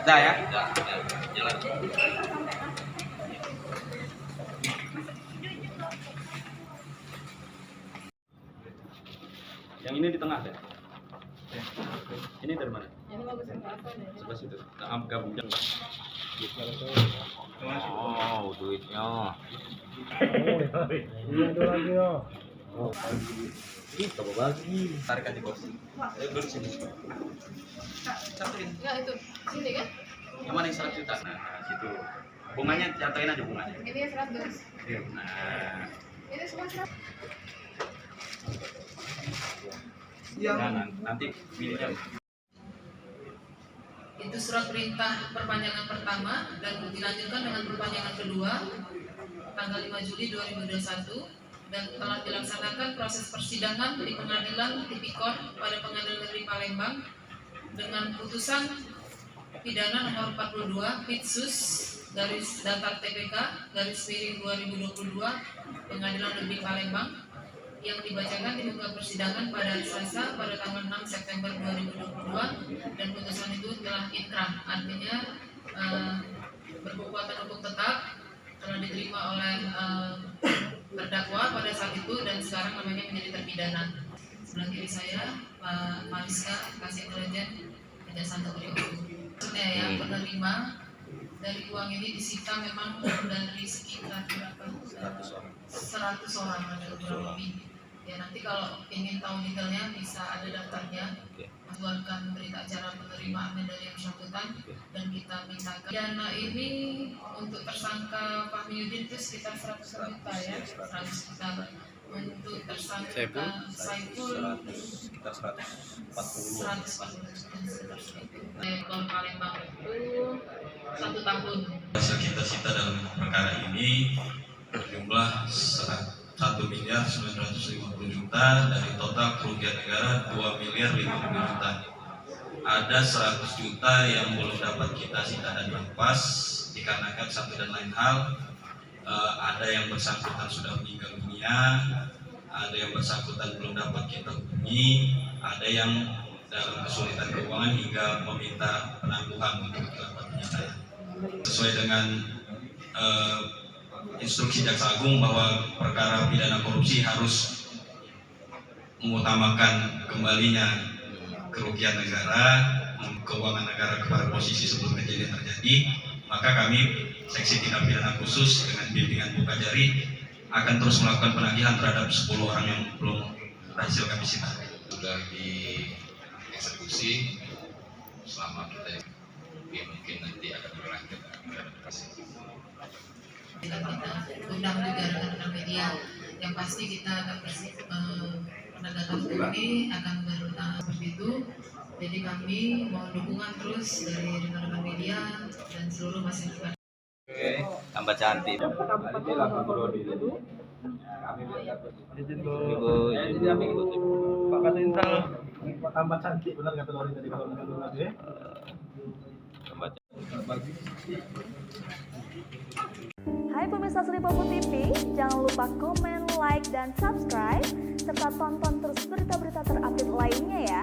Udah ya? Udah, jalan. Yang ini di tengah deh. Ini dari mana? Ini bagus apa deh? Sebelah situ. Nah, gabung jangan. Oh, duitnya. Iya ada lagi ya. Coba bagi. Tarik aja bos. Duduk sini. Satuin. Enggak itu. Sini kan? Yang mana yang 100 juta? Nah, situ. Bunganya catain aja bunganya. Ini 100. Nah, Ini semua 100. nah, nanti pilihnya. Itu surat perintah perpanjangan pertama dan dilanjutkan dengan perpanjangan kedua tanggal 5 Juli 2021 dan telah dilaksanakan proses persidangan di Pengadilan Tipikor pada Pengadilan Negeri Palembang dengan putusan pidana nomor 42 Pitsus garis datar TPK garis miring 2022 Pengadilan Negeri Palembang yang dibacakan di muka persidangan pada hari Selasa pada tanggal 6 September 2022 dan putusan itu telah inkrah, artinya berkekuatan hukum tetap, telah diterima oleh terdakwa pada saat itu dan sekarang namanya menjadi terpidana. Sebelah kiri saya Pak Mariska Kasih Intelijen Kejaksaan Negeri Oku. Maksudnya ya penerima dari uang ini disita memang dari sekitar berapa? 100 orang ada kurang lebih. Ya nanti kalau ingin tahu detailnya bisa ada daftarnya, buatkan berita acara penerimaannya dari yang bersangkutan dan kita mintakan. Dana ini untuk tersangka Pak Miudin itu sekitar 100 juta ya, 100 juta. Untuk tersangka Saiful Sekitar 140. 140 juta. Kalau Palembang itu 1 tahun. Hasil kita sita dalam perkara ini berjumlah 1.950.000.000 dari total kerugian negara 2.050.000.000. Ada 100 juta yang belum dapat kita sita dan rampas dikarenakan satu dan lain hal. Ada yang bersangkutan sudah meninggal dunia, ada yang bersangkutan belum dapat kita hubungi, ada yang dalam kesulitan keuangan hingga meminta penangguhan untuk dilakukan penyitaan. Sesuai dengan instruksi Jaksa Agung bahwa perkara pidana korupsi harus mengutamakan kembalinya kerugian negara, keuangan negara kepada posisi sebelum kejadian terjadi, maka kami Seksi Tindak Pidana Khusus dengan bimbingan Buka Jari akan terus melakukan penagihan terhadap 10 orang yang belum berhasil kami sita. Sudah dieksekusi selama kita mungkin nanti akan berlanjut. Kita undang juga rekan-rekan media yang pasti kita akan penegakan hukum ini akan seperti itu. Jadi kami mohon dukungan terus dari rekan-rekan media dan seluruh masyarakat. Tambah cantik. Pak Kasintal tambah cantik benar kata Lori tadi kalau dulu lagi ya. Hai pemirsa Sri Popo TV, jangan lupa komen, like, dan subscribe serta tonton terus berita-berita terupdate lainnya ya.